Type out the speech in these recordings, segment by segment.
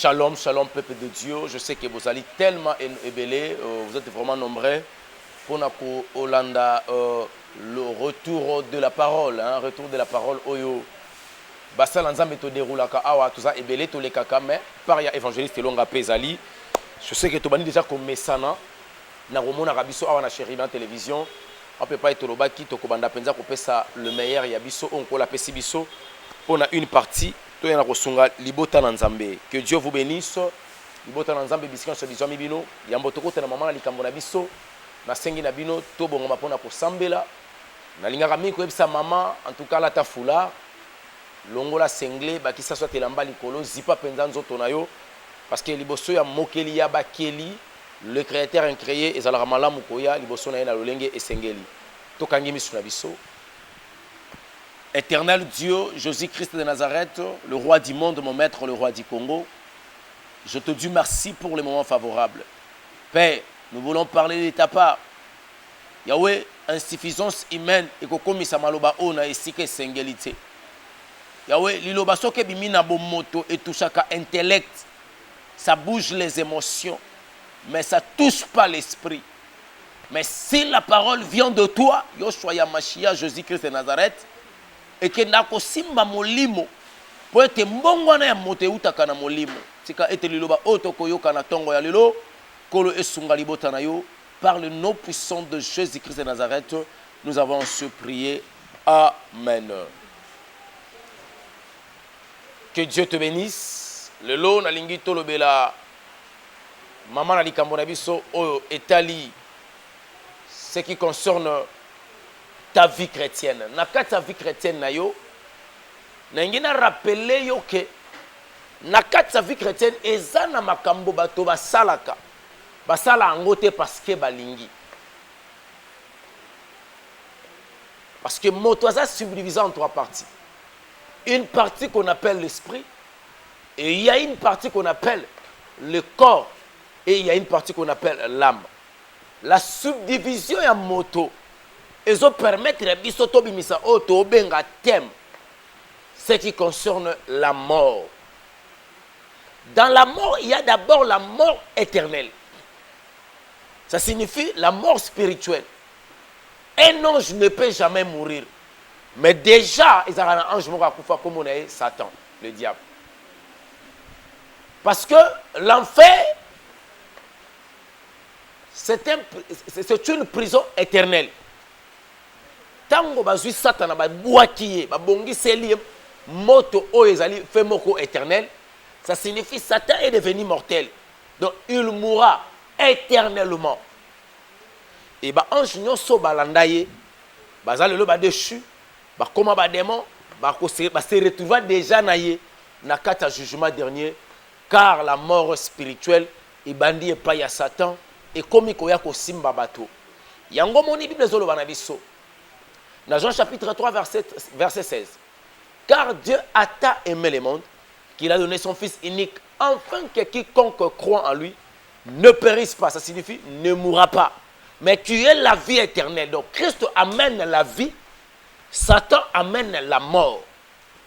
Shalom, shalom, peuple de Dieu. Je sais que vous allez tellement ébélés, vous êtes vraiment nombreux. Pour nous, Hollanda, le retour de la parole, retour de la parole, Oyo. Basal Nzambe to déroulaka awa tout ça ébélé tous les kaka mais par ya évangéliste longa pezali. Je sais que tu bani déjà comme mesana na romona rabiso awa na chéri dans télévision. On peut pas être lobaki to kobanda penza ko pesa le meilleur ya biso on ko la pesi biso. On a une partie to yana kosunga libota na Nzambe. Que Dieu vous bénisse. Libota na Nzambe bisika so bizwa mibino yambo to kota na mama na likambo na biso. Na sengi na bino to bongo mapona ko sambela. Na lingaka mi ko ebisa mama en tout cas la ta foulard. Longola sengle bakisa soit elamba likolo zipa penza nzoto na yo parce que liboso ya mokeli ya bakeli le créateur incréé ezalaka malamu koya liboso na ye na lolenge esengeli tokangi misu na biso. Éternel Dieu, Jésus-Christ de Nazareth, le roi du monde, mon maître, le roi du Congo, je te dis merci pour les moments favorables. Père, nous voulons parler de ta part. Yahweh, insuffisance humaine et kokomisa maloba ona esike sengelité. Yahweh, liloba soke bimina bo moto et tout chaque intellect, ça bouge les émotions, mais ça touche pas l'esprit. Mais si la parole vient de toi, Yoshua Yamashia, Jésus-Christ de Nazareth, et que nako simba molimo, pour être mbongwana ya mote utaka na molimo, tika ete liloba otoko yoka na tongo ya lilo, kolo esunga libota na yo, par le nom puissant de Jésus-Christ de Nazareth, nous avons su prier. Amen. Que Dieu te bénisse. Le lot na lingi tolobela maman na likambo na biso oyo etali ce qui concerne ta vie chrétienne. Na kati ta vie chrétienne na yo na ngina rappeler yo que na kati ta vie chrétienne eza na makambo bato basalaka basala angote parce que balingi. Parce que moto aza subdivisé en trois parties. Une partie qu'on appelle l'esprit, et il y a une partie qu'on appelle le corps, et il y a une partie qu'on appelle l'âme. La subdivision ya moto, ils ont permettre de bisoto bimisa auto benga thème, ce qui concerne la mort. Dans la mort, il y a d'abord la mort éternelle. Ça signifie la mort spirituelle. Un ange ne peut jamais mourir. Mais déjà, ils ont un ange comme on est Satan, le diable. Parce que l'enfer, c'est une prison éternelle. Tango bazui Satan ba boakiye, ba bongi selie moto o ezali fait moko éternel, ça signifie Satan est devenu mortel. Donc il mourra éternellement. Et ba ange nyonso balandaye, bazali le ba déchu. Comment les démons se retrouvent déjà na kata jugement dernier, car la mort spirituelle est bandie et pas ya Satan et comme il y a simba bato. Yango moni Bible zolo banabiso. Dans Jean chapitre 3 verset 16. Car Dieu a tant aimé le monde qu'il a donné son fils unique afin que quiconque croit en lui ne périsse pas, ça signifie ne mourra pas, mais tu es la vie éternelle. Donc Christ amène la vie. Satan amène la mort.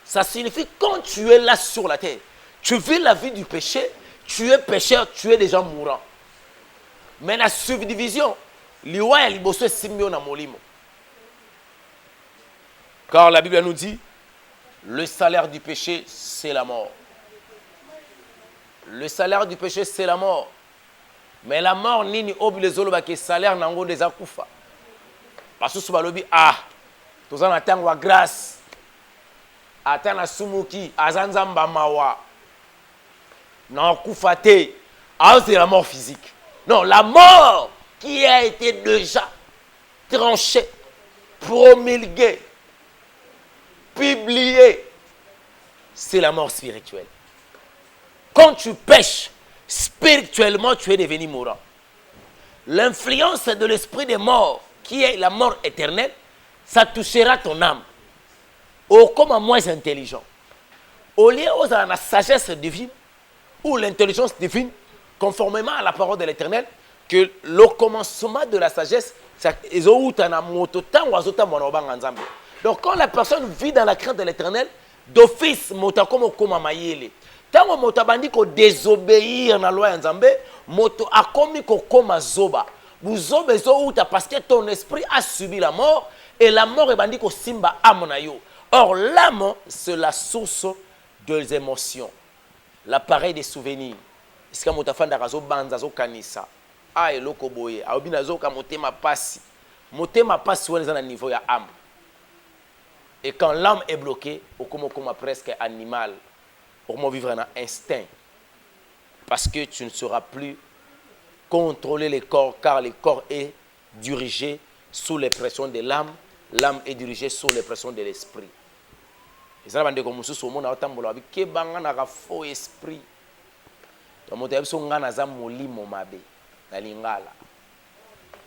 Ça signifie quand tu es là sur la terre, tu vis la vie du péché, tu es pécheur, tu es déjà mourant. Mais la subdivision, car la Bible nous dit, le salaire du péché, c'est la mort. Le salaire du péché, c'est la mort. Mais la mort, nini obli zoloba ke salaire nango des akufa. Parce que balobi tous en attendant la grâce, attendant sumuki, azanzamba mawa, non koufate, c'est la mort physique. Non, la mort qui a été déjà tranchée, promulguée, publiée, c'est la mort spirituelle. Quand tu pêches, spirituellement, tu es devenu mourant. L'influence de l'esprit des morts, qui est la mort éternelle, ça touchera ton âme. Ou comme moins intelligent. Au lieu où la sagesse divine ou l'intelligence divine, conformément à la parole de l'Éternel, que le commencement de la sagesse, donc quand la personne vit dans la crainte de l'Éternel, d'office moto akoma koma mayele. Tango moto abandi ko désobéir na loi ya Nzambe, moto akomi ko koma zoba. Buzoba ezo uta parce que ton esprit a subi la mort et la mort ebandi ko simba âme na yo. Or l'âme c'est la source des émotions, l'appareil des souvenirs. Est-ce que moto afanda kazo banza zo kanisa? Ah eloko boye, aobina zo ka motema pasi. Motema pasi wana na niveau ya âme. Et quand l'âme est bloquée, on commence presque animal. Pour vivre un instinct. Parce que tu ne sauras plus contrôler le corps, car le corps est dirigé sous les pressions de l'âme. L'âme est dirigée sous les pressions de l'esprit. Et ça, c'est comme si on a un faux esprit. Donc, on a un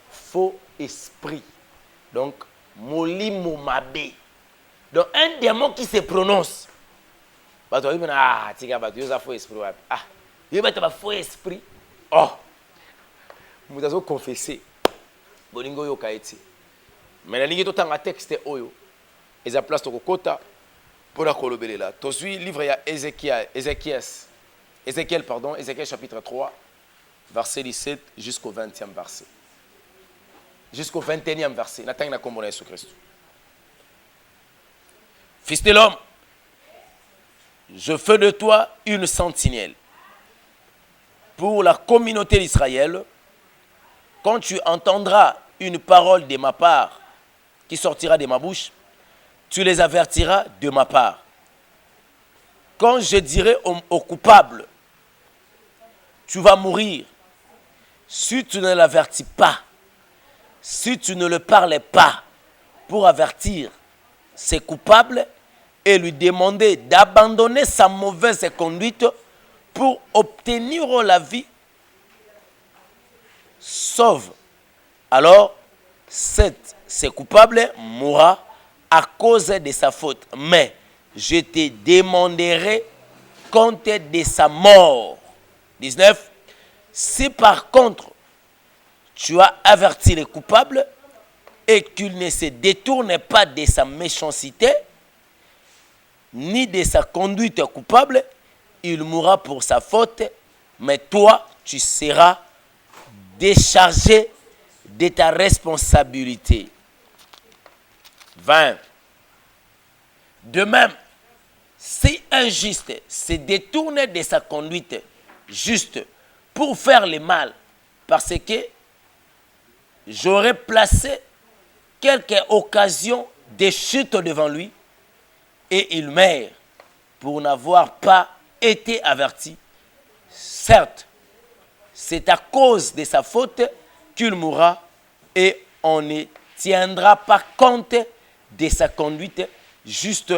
faux esprit. Donc, molimo mabe. Donc, un démon qui se prononce. Ah, tu as faux esprit. Ah, tu as faux esprit. Oh, nous avons confessé. Bolingo yo kaiti. Mais la ligne tout en texte oyo. Et ça place au kota pour la kolobele là. Tozui livre ya Ézéchiel pardon, Ézéchiel chapitre 3 verset 17 jusqu'au 20e verset. Jusqu'au 21e verset. N'attend na kombo na Jésus Christ. Fils de l'homme, je fais de toi une sentinelle pour la communauté d'Israël. Quand tu entendras une parole de ma part qui sortira de ma bouche, tu les avertiras de ma part. Quand je dirai au coupable, tu vas mourir, si tu ne l'avertis pas, si tu ne le parles pas pour avertir ces coupables et lui demander d'abandonner sa mauvaise conduite pour obtenir la vie sauve. Alors, ce coupable mourra à cause de sa faute. Mais je te demanderai compte de sa mort. 19. Si par contre, tu as averti le coupable et qu'il ne se détourne pas de sa méchanceté, ni de sa conduite coupable, il mourra pour sa faute, mais toi, tu seras déchargé de ta responsabilité. 20. De même, si un juste se détourne de sa conduite juste pour faire le mal, parce que j'aurais placé quelques occasions de chute devant lui, et il meurt pour n'avoir pas été averti. Certes, c'est à cause de sa faute qu'il mourra et on ne tiendra pas compte de sa conduite juste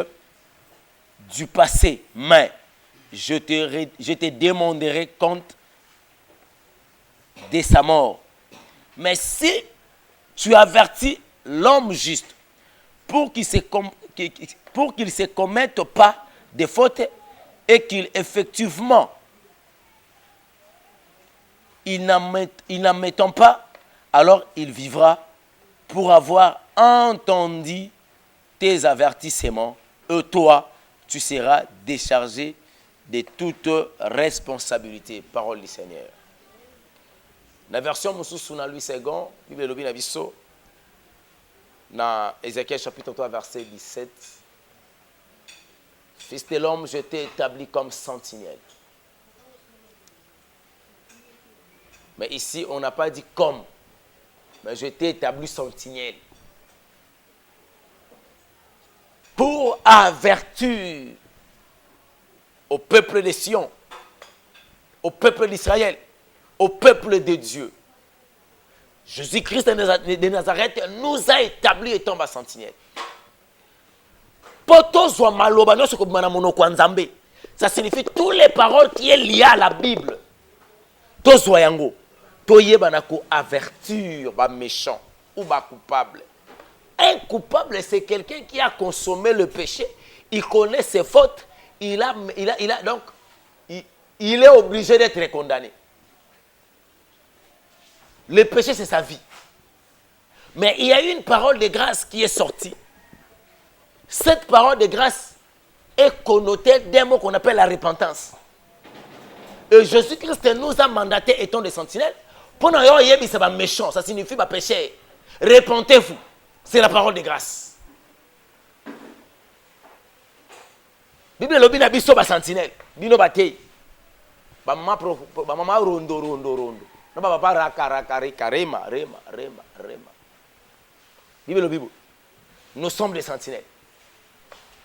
du passé. Mais je te demanderai compte de sa mort. Mais si tu avertis l'homme juste pour qu'il ne se commette pas de faute et qu'il effectivement il n'en mettant pas, alors il vivra pour avoir entendu tes avertissements et toi tu seras déchargé de toute responsabilité. Parole du Seigneur. La version Moussou na Louis II, Bible lobi na biso na Ézéchiel chapitre 3 verset 17. Fils de l'homme, je t'ai établi comme sentinelle. Mais ici, on n'a pas dit comme, mais je t'ai établi sentinelle. Pour avertir au peuple de Sion, au peuple d'Israël, au peuple de Dieu. Jésus-Christ de Nazareth nous a établi étant ma sentinelle. Ça signifie toutes les paroles qui sont liées à la Bible. Avertir les méchants ou les coupables. Un coupable, c'est quelqu'un qui a consommé le péché, il connaît ses fautes, donc il est obligé d'être condamné. Le péché, c'est sa vie. Mais il y a eu une parole de grâce qui est sortie. Cette parole de grâce est connoté d'un mot qu'on appelle la repentance. Et Jésus-Christ nous a mandaté étant des sentinelles. Pour nous, c'est méchant, ça signifie péché. Repentez-vous. C'est la parole de grâce. Bible lobi na biso ba sentinelle. Bino batei. Ba mama rondo. Na ba papa raka rema. Bible lobi. Nous sommes des sentinelles.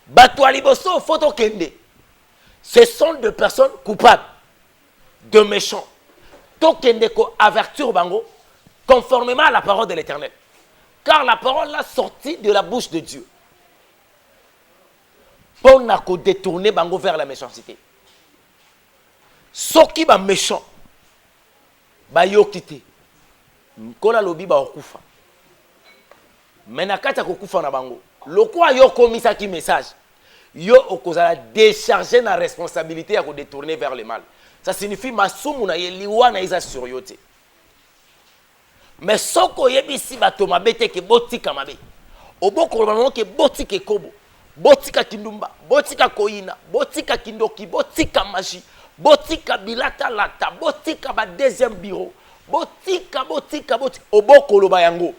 Bato liboso photo kende. Ce sont des personnes coupables, de méchants. Tokende ko avertir bango conformément à la parole de l'Éternel. Car la parole a sorti de la bouche de Dieu. Pour nous détourner bango vers la méchanceté. Ceux qui sont méchants, yo kité. Kola lobi ba okufa. Mais na kata kokufa na bango. Lokwa yo komisa ki message. Yo okozala décharger na responsabilité à détourner vers le mal. Ça signifie masumu na yeliwa na isa sur yo te. Mais soko yebisi bato mabete ke botika mabe. Oboko bango ke botika kobo. Botika kindumba, botika koina, botika kindoki, botika magie, botika bilata lata, botika ba deuxième bureau, botika. Oboko loba yango.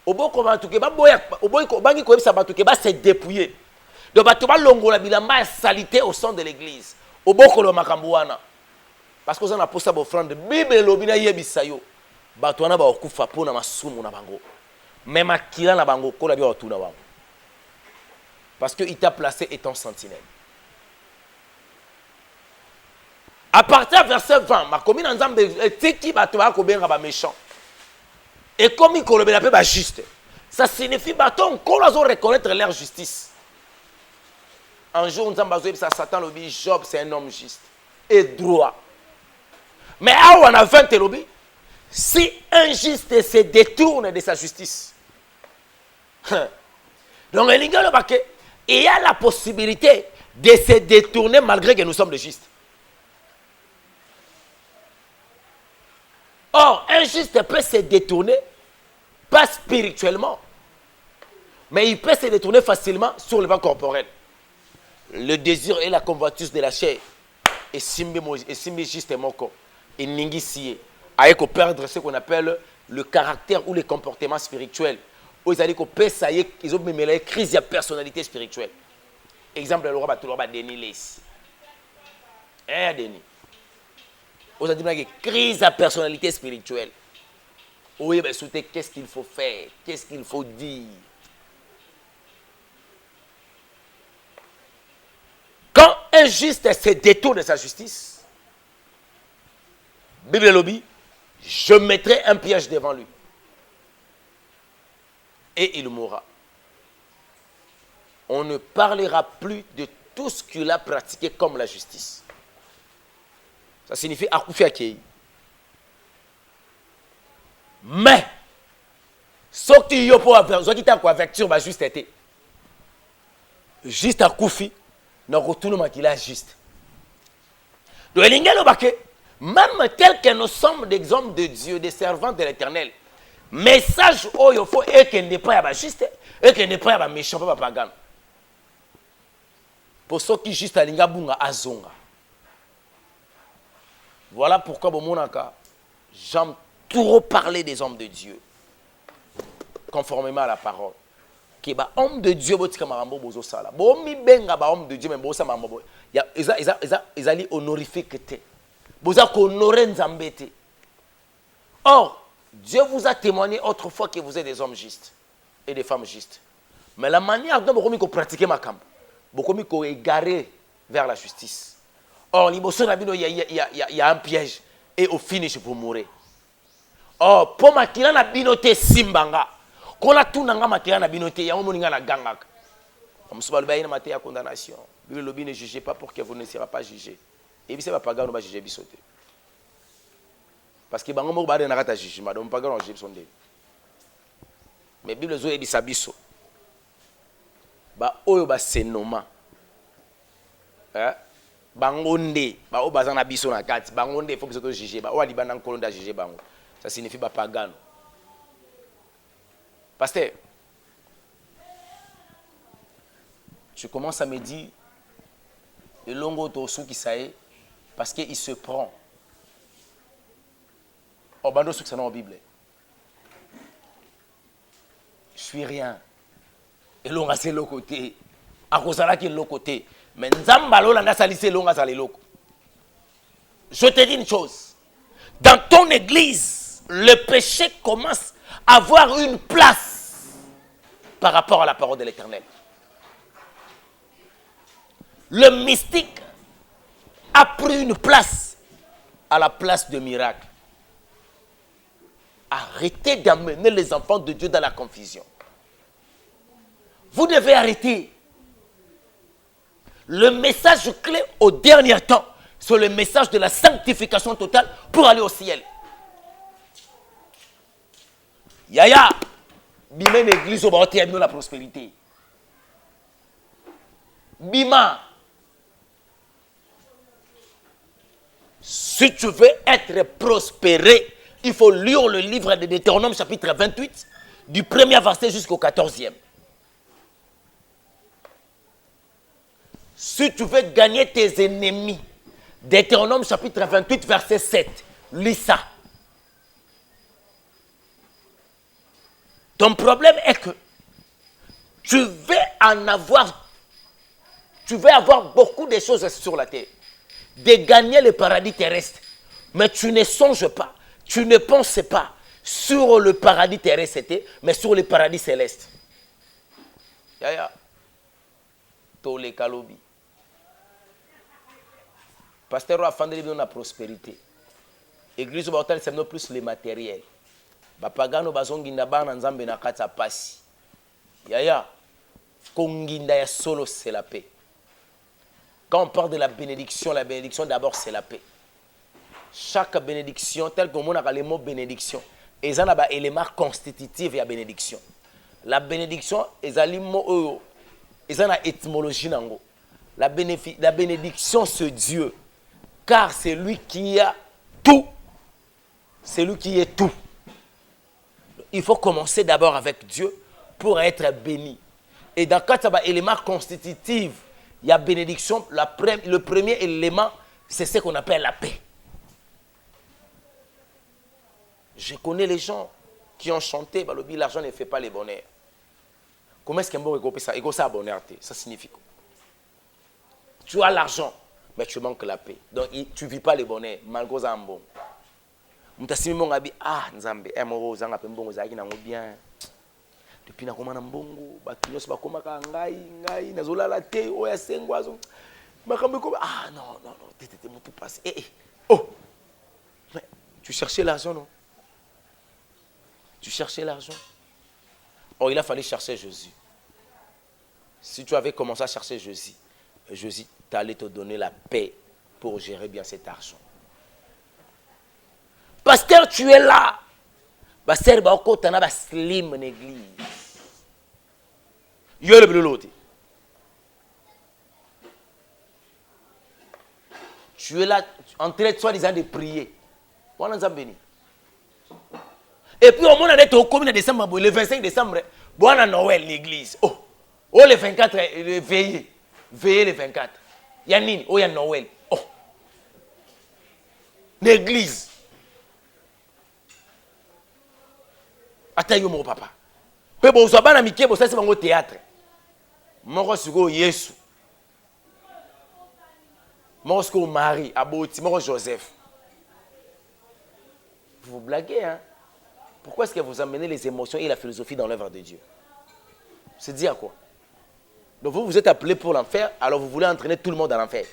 Oboko batuke ba boya, oboko bangi ko yebisa batuke ba se dépouiller. Donc bato ba longola bilamba salité au sein de l'église. Oboko lo makambo wana. Parce que ça na posa ba offrande Bible lobina yebisa yo. Bato wana ba okufa pona masumu na bango. Même akila na bango ko la bi otuna wango. Parce qu'il t'a placé étant sentinelle. À partir du verset 20, ma commune ensemble qui va te bien méchant. Et comme il colobé la paix juste. Ça signifie qu'on doit reconnaître leur justice. Un jour, nous avons ça Satan le dit Job, c'est un homme juste et droit. Mais on a 20 lobby. Si un juste se détourne de sa justice. Donc, il y a la possibilité de se détourner malgré que nous sommes les justes. Or, un juste peut se détourner, pas spirituellement, mais il peut se détourner facilement sur le plan corporel. Le désir et la convoitise de la chair. Et simbi juste mon corps. Et ningi sié. Avec perdre ce qu'on appelle le caractère ou le comportement spirituel. Ils ont dit qu'ils ont mêlé la crise de personnalité spirituelle. Exemple, le roi Denis Lacy. Denis. Ils ont dit qu'il crise de personnalité spirituelle. Oui, mais soutenez qu'est-ce qu'il faut faire, qu'est-ce qu'il faut dire. Quand un juste se détourne de sa justice, Bible lobby, je mettrai un piège devant lui. Et il mourra. On ne parlera plus de tout ce qu'il a pratiqué comme la justice. Ça signifie akufi akei. Mais, ce qui y a pour faire, ce qui t'a quoi avec va juste été. Juste akufi, n'a retourné qu'il a juste. Donc, même tel que nous sommes des hommes de Dieu, des servants de l'Éternel, message oh il faut et qu'elle n'est pas juste et qu'elle n'est pas méchant pas pagan. Pour ceux qui juste à l'ingabunga azonga. Voilà pourquoi monaka j'aime trop parler des hommes de Dieu conformément à la parole. Qui ba homme de Dieu botika marambo bozo sala. Bo mi benga ba homme de Dieu mais boza marambo. Ya ezali honorifique te. Boza ko honorer nzambe te. Or Dieu vous a témoigné autrefois que vous êtes des hommes justes et des femmes justes. Mais la manière dont vous pratiquez ma camp, vous égaré vers la justice. Or, il y a un piège et au finish vous mourrez. Or, pour ma kila na binote simbanga, quand la tout nanga ma kila na binote, ya omoninga na gangak. Comme ça, le na matière condamnation. Le lobby ne jugez pas pour que vous ne serez pas jugé. Et puis c'est pas pagan, on va juger bisoté. Parce que bango mo ba na kata jugement donc pas grand juge sondé mais bible zo ebisa biso ba oyo ba senoma bango nde ba o bazana biso na kati bango nde faut biso to juger ba o ali bana nkolo nda juger bango ça signifie ba pagano. Pasteur, tu commences à me dire Et longo tosu qui ça est, parce qu'il se prend. Oh, bando ce que ça dans la Bible. Je suis rien. Et l'on a c'est l'autre côté. À cause de là qui est l'autre côté. Mais Nzambalo l'a salissé l'on a salé l'autre. Je te dis une chose. Dans ton église, le péché commence à avoir une place par rapport à la parole de l'Éternel. Le mystique a pris une place à la place de miracle. Arrêtez d'amener les enfants de Dieu dans la confusion. Vous devez arrêter. Le message clé au dernier temps, c'est le message de la sanctification totale pour aller au ciel. Yaya, bima une église au bord de la prospérité. Bima. Si tu veux être prospéré, il faut lire le livre de Deutéronome chapitre 28, du 1er verset jusqu'au 14e. Si tu veux gagner tes ennemis, Deutéronome chapitre 28, verset 7, lis ça. Ton problème est que tu veux avoir beaucoup de choses sur la terre, de gagner le paradis terrestre, mais tu ne songes pas, tu ne penses pas sur le paradis terrestre, mais sur le paradis céleste. Yaya, Tole Kalobi. Pasteur a fondé la prospérité. Église Bautal, c'est plus le matériel. Bapagano bazonginda bana nzambe na kata pasi. Yaya, konginda ya solo c'est la paix. Quand on parle de la bénédiction d'abord c'est la paix. Chaque bénédiction, tel que on a le mot bénédiction, ils ont un élément constitutif de la bénédiction. La bénédiction, ils ont une étymologie. La bénédiction, c'est Dieu. Car c'est lui qui a tout. C'est lui qui est tout. Il faut commencer d'abord avec Dieu pour être béni. Et dans le élément constitutif, il y a bénédiction. Le premier élément, c'est ce qu'on appelle la paix. Je connais les gens qui ont chanté, l'argent ne fait pas le bonheur. Comment est-ce qu'un bon égo peut ça? Égo ça a bonheur. Ça signifie quoi? Tu as l'argent, mais tu manques la paix. Donc tu ne vis pas le bonheur, malgré ça. Mutasimi monga bi nzambe mo zanga pe mbongo zaki nango bien depuis na koma na mbongo batu nyos bakoma ka ngai nazolala te oya sengwazo makambe ko non tete mutu passe oh mais tu cherchais l'argent non, tu cherchais l'argent. Oh, il a fallu chercher Jésus. Si tu avais commencé à chercher Jésus t'allait te donner la paix pour gérer bien cet argent. Pasteur, tu es là. Pasteur, tu es là, slim en église. Yo le bloloté. Tu es là en train de soi-disant de prier. Et puis au moment où on est au commune de décembre, le 25 décembre, bon à Noël l'église. Oh, le 24, veillez le 24. Yanine, il y a Noël. Oh, l'église. Attends, mon papa. Peu bon, soit bana miké, c'est mon théâtre. Mon sugo Yesu. Mon sugo Marie, Aboti, mon Joseph. Vous blaguez, hein? Pourquoi est-ce que vous amenez les émotions et la philosophie dans l'œuvre de Dieu? C'est dire quoi? Donc vous êtes appelé pour l'enfer, alors vous voulez entraîner tout le monde dans l'enfer.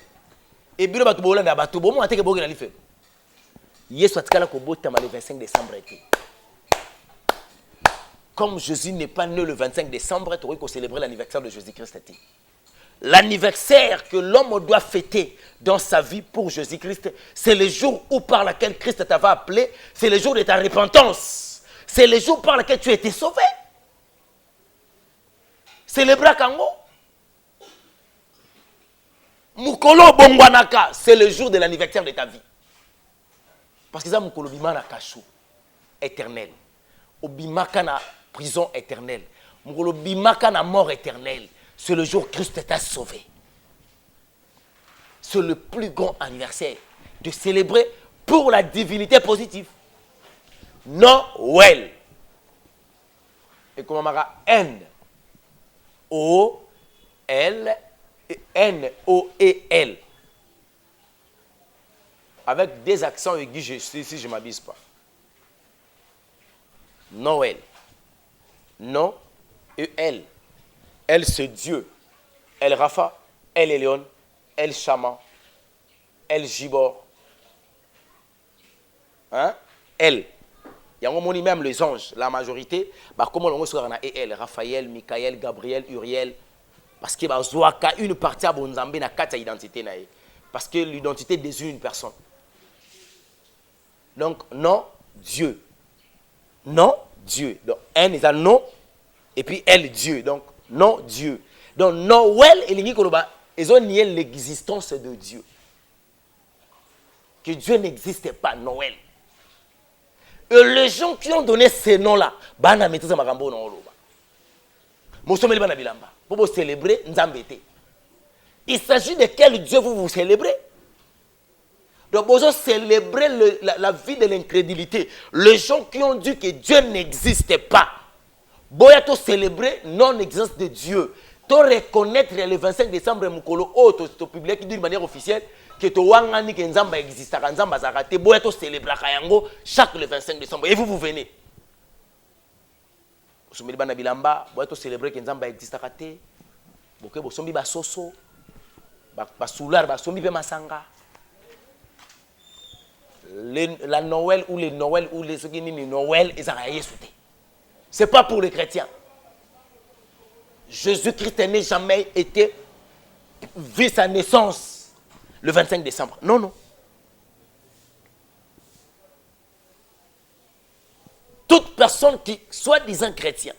Et puis le bateau bolan na bateau, bon moi que bogi na life. Yesu atikala ko botama le 25 décembre été. Comme Jésus n'est pas né le 25 décembre, tu aurais qu'à célébrer l'anniversaire de Jésus-Christ. L'anniversaire que l'homme doit fêter dans sa vie pour Jésus-Christ, c'est le jour où par lequel Christ t'avait appelé, c'est le jour de ta repentance. C'est le jour par lequel tu as été sauvé. Célébrer Kango. Mukolo Bongwanaka, c'est le jour de l'anniversaire de ta vie. Parce que ça, Mukolo Bimana Kachou, éternel. Obimaka na prison éternelle. Mukolo Bimaka na mort éternelle. C'est le jour où Christ t'a sauvé. c'est le plus grand anniversaire. De célébrer pour la divinité positive. Noël. Et comment on va N-O-L, N-O-E-L. Avec des accents aigus, si je ne m'abuse pas. Noël. Non et elle. Elle, c'est Dieu. Elle, Rapha. Elle, Elion. Elle, Chama. Elle, Gibor. Hein? Elle. Il y a un moment même les anges, la majorité, bah, comment on a elle, Raphaël, Michael, Gabriel, Uriel. Parce que bah, une partie à Bonzambé n'a pas d'identité. Parce que l'identité désigne une personne. Donc, non, Dieu. Non, Dieu. Donc, un est un non, et puis elle, Dieu. Donc, non, Dieu. Donc, Noël, ils ont nié l'existence de Dieu. Que Dieu n'existait pas, Noël. Et les gens qui ont donné ces noms-là, pour vous célébrer, il s'agit de quel Dieu vous célébrez. Donc, vous célébrer la vie de l'incrédulité. Les gens qui ont dit que Dieu n'existait pas, vous célébrer non-existence de Dieu. Tu reconnaître le 25 décembre, tu publié d'une manière officielle que tu wangani que Nzamba existe, Nzamba zarate, boya to célébrer kayango chaque le 25 décembre. Et vous venez. Vous sommes bana bilamba, boya to célébrer que Nzamba existe kate. Boke bo sombi ba soso, ba soular, ba sombi be masanga. La Noël ou les Noël ou les Noël, ils ont rien sauté. C'est pas pour les chrétiens. Jésus-Christ n'est jamais été vu sa naissance le 25 décembre. Non, non. Toute personne qui, soi-disant chrétien,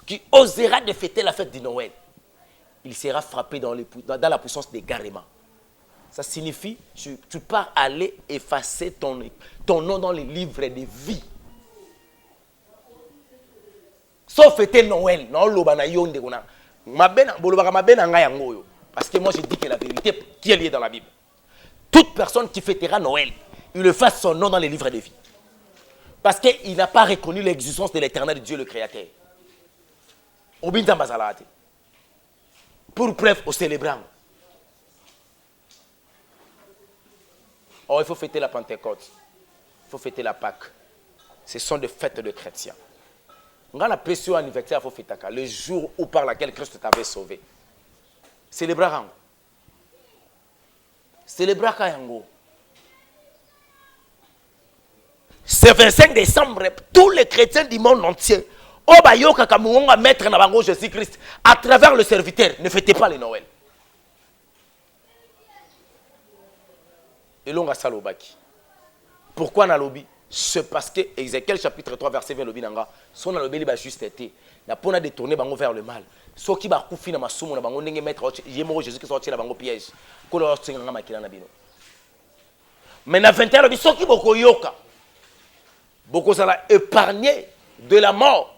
qui osera de fêter la fête de Noël, il sera frappé dans la puissance d'égarement. Ça signifie que tu pars aller effacer ton nom dans les livres de vie. Sauf fêter Noël. Parce que moi je dis que la vérité qui est liée dans la Bible. Toute personne qui fêtera Noël, il efface son nom dans les livres de vie. Parce qu'il n'a pas reconnu l'existence de l'éternel Dieu le Créateur. Pour preuve au célébrant. Oh, il faut fêter la Pentecôte. Il faut fêter la Pâque. Ce sont des fêtes de chrétiens. On a la pression anniversaire, il faut fêter le jour où par laquelle Christ t'avait sauvé. Célébrer. Célébrer Kayango. Ce 25 décembre, tous les chrétiens du monde entier, Obayoka Kamunga mettre na bango Jésus-Christ à travers le serviteur, ne fêtez pas les Noël. Et l'on a salobaki. Pourquoi na lobi? C'est parce que Ézéchiel chapitre 3 verset 20 lobi nanga, son na lobi li ba juste été, na pona détourner bango vers le mal. So ki ba kufi na masumu na bango ndenge mettre yemo Jésus qui sorti na bango piège. Ko lo tsinga makila na bino. Mais na 21 lobi so ki boko yoka. Boko sala épargné de la mort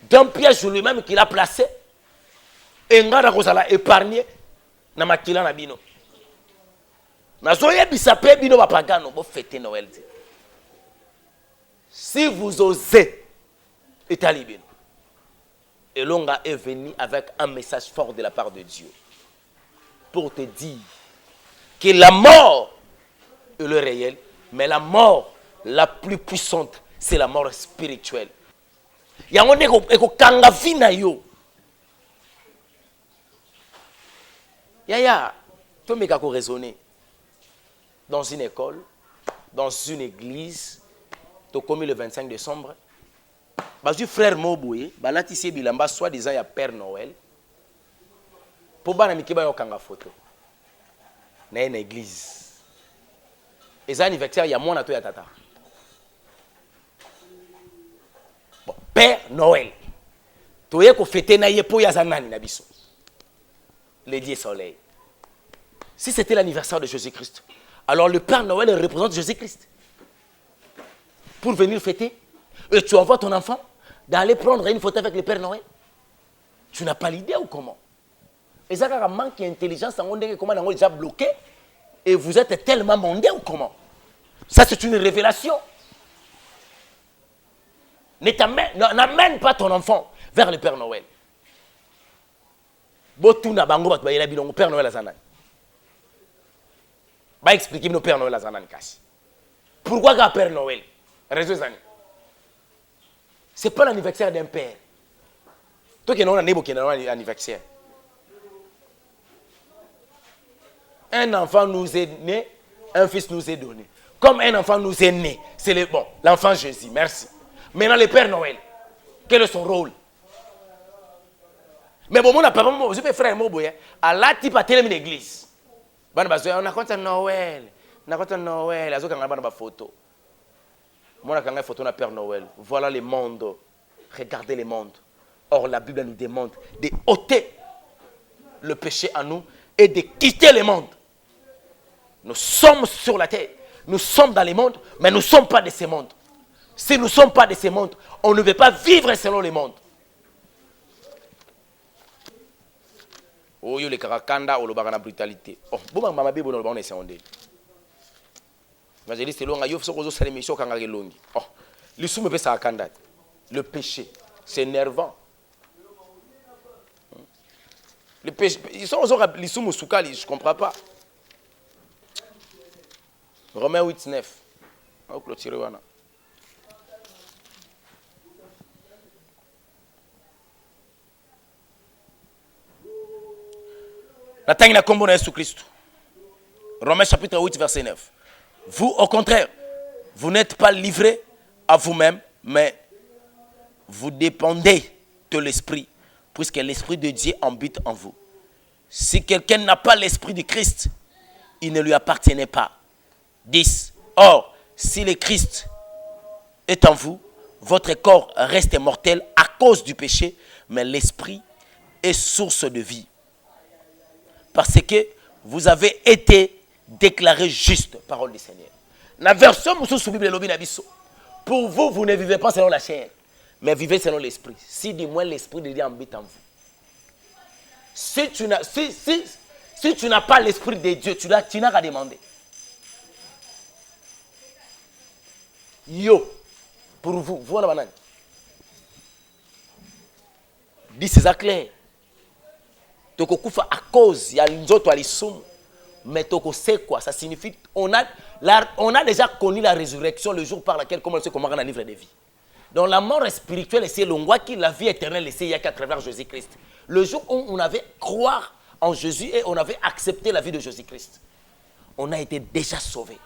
d'un piège lui-même qu'il a placé. Et ngana ko sala épargné na makila na bino. Si vous osez, Elonga est venu avec un message fort de la part de Dieu pour te dire que la mort est le réel, mais la mort la plus puissante, c'est la mort spirituelle. Yaya, tu me raisonner. Dans une école, dans une église, tu as commis le 25 décembre. Basu frère Moboué, balatisi bilamba soit disant il y a Père Noël. Pour bana mikiba yo kanga photo. Na une église. Et ça anniversaire il y a mon ato ya tata. Bon, Père Noël. Tu es ko fêter na yepo ya zanani na biso. Le dieu soleil. Si c'était l'anniversaire de Jésus-Christ, alors le Père Noël représente Jésus-Christ. Pour venir fêter, et tu envoies ton enfant d'aller prendre une photo avec le Père Noël. Tu n'as pas l'idée ou comment? Et ça, quand manque d'intelligence, comment on est déjà bloqué, et vous êtes tellement mondain ou comment? Ça, c'est une révélation. N'amène pas ton enfant vers le Père Noël. Botuna bango bat bayela bilongo Père Noël azanani. Ba expliquer no Père Noël azanani kasi. Pourquoi qu'un Père Noël? Raison zani. C'est pas l'anniversaire d'un père. Toi qui n'as pas anniversaire. Un enfant nous est né, un fils nous est donné. Comme un enfant nous est né, c'est l'enfant Jésus, merci. Maintenant le Père Noël, quel est son rôle? Mais bon, mon papa, je peux frère mon boy, à la type à télé l'église. On a compté Noël, on a compté Noël, on a compté photo. Moi, on a photo de Père Noël. Voilà le monde. Regardez le monde. Or, la Bible nous demande de ôter le péché à nous et de quitter le monde. Nous sommes sur la terre. Nous sommes dans le monde, mais nous ne sommes pas de ce monde. Si nous ne sommes pas de ce monde, on ne veut pas vivre selon le monde. Oh, yo le karakanda ou le bagana brutalité. Oh, bon mama bebo no on est sondé. Évangéliste longa yo soko zo salemi soko kanga longi. Oh, l'isumu pe sa kanda. Le péché, c'est énervant. Le péché, ils sont aux l'isumu soukali, je comprends pas. Romains 8:9. On clôturer wana. Natangina kombo na Yesu Christ. Romains chapitre 8 verset 9. Vous au contraire, vous n'êtes pas livrés à vous-même, mais vous dépendez de l'Esprit, puisque l'Esprit de Dieu habite en vous. Si quelqu'un n'a pas l'Esprit de Christ, il ne lui appartenait pas. 10. Or, si le Christ est en vous, votre corps reste mortel à cause du péché, mais l'Esprit est source de vie. Parce que vous avez été déclaré juste, parole du Seigneur. La version pour vous, vous ne vivez pas selon la chair, mais vivez selon l'Esprit. Si du moins l'Esprit de Dieu habite en vous. Si tu n'as pas l'Esprit de Dieu, tu n'as qu'à demander. Yo, pour vous, voilà banane. Dis c'est ça clair. Toko kufa à cause il y a une autre alisum, mais toko c'est quoi? Ça signifie on a déjà connu la résurrection le jour par lequel comment on sait comment on a un livre de vie. Donc la mort spirituelle c'est l'ongwa qui la vie éternelle c'est il y a qu'à travers Jésus-Christ. Le jour où on avait croire en Jésus et on avait accepté la vie de Jésus-Christ, on a été déjà sauvé.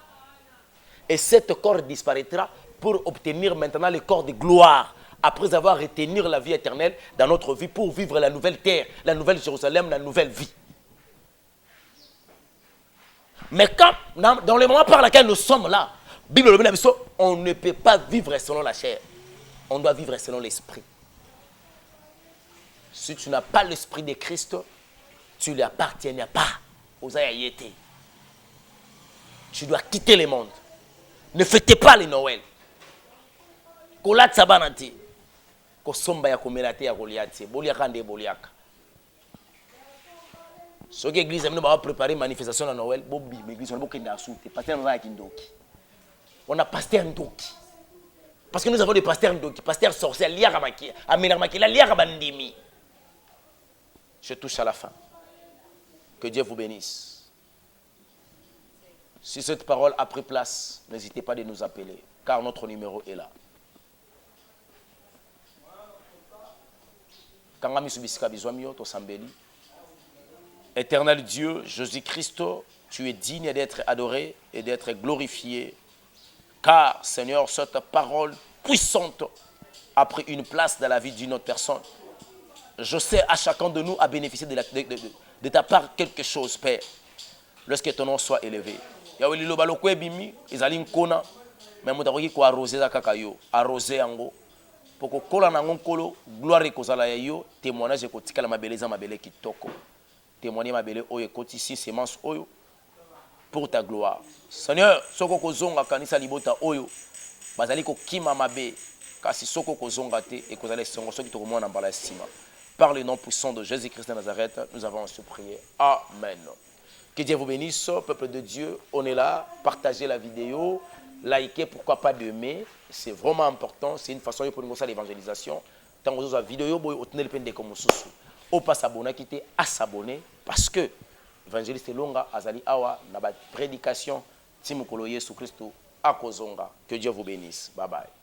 Et cet corps disparaîtra pour obtenir maintenant le corps de gloire. Après avoir retenu la vie éternelle dans notre vie pour vivre la nouvelle terre, la nouvelle Jérusalem, la nouvelle vie. Mais quand, dans le moment par lequel nous sommes là, Bible, on ne peut pas vivre selon la chair. On doit vivre selon l'esprit. Si tu n'as pas l'esprit de Christ, tu ne lui appartiens pas aux aïétés. Tu dois quitter le monde. Ne fêtez pas les Noël. Kolat sabanati. Somba ya komelate ya Goliath boliaka nde boliaka soki église amino ba préparer manifestation na Noël bobi l'église on bokenda soute pasteur na ya kindoki on a pasteur ndoki parce que nous avons des pasteurs ndoki pasteur sorcier liaka maki amena maki la liaka bandimi. Je touche à la fin. Que Dieu vous bénisse. Si cette parole a pris place, n'hésitez pas de nous appeler car notre numéro est là. Éternel Dieu, Jésus-Christ, tu es digne d'être adoré et d'être glorifié. Car, Seigneur, cette parole puissante a pris une place dans la vie d'une autre personne. Je sais à chacun de nous à bénéficier de ta part quelque chose, Père. Lorsque ton nom soit élevé. Yahweh liloba lokwe bimi, izali nkona, mais mutakoki ko arroser kakayo, arroser ango. Pour que kola na ngonkolo gloire kozala yo témoignage ekotikala mabele za mabele kitoko témoigner mabele oyo ekotisi semence oyo pour ta gloire. Seigneur, soko kozonga kanisa libota oyo bazali ko kima mabe kasi soko kozonga te ekozala songo soki tokomona mbala sima Par le nom puissant de Jésus-Christ de Nazareth, nous avons ainsi prié. Amen. Que Dieu vous bénisse, peuple de Dieu. On est là, partagez la vidéo, likez, pourquoi pas d'aimer. C'est vraiment important. C'est une façon pour nous faire l'évangélisation. Tant que vous avez la vidéo, vous tenez le peine de comme sous. On passe s'abonner, quitter à s'abonner parce que l'évangéliste Longa Azali Awa n'a pas de prédication. Timokolo Yesu Christo à Kozonga. Que Dieu vous bénisse. Bye bye.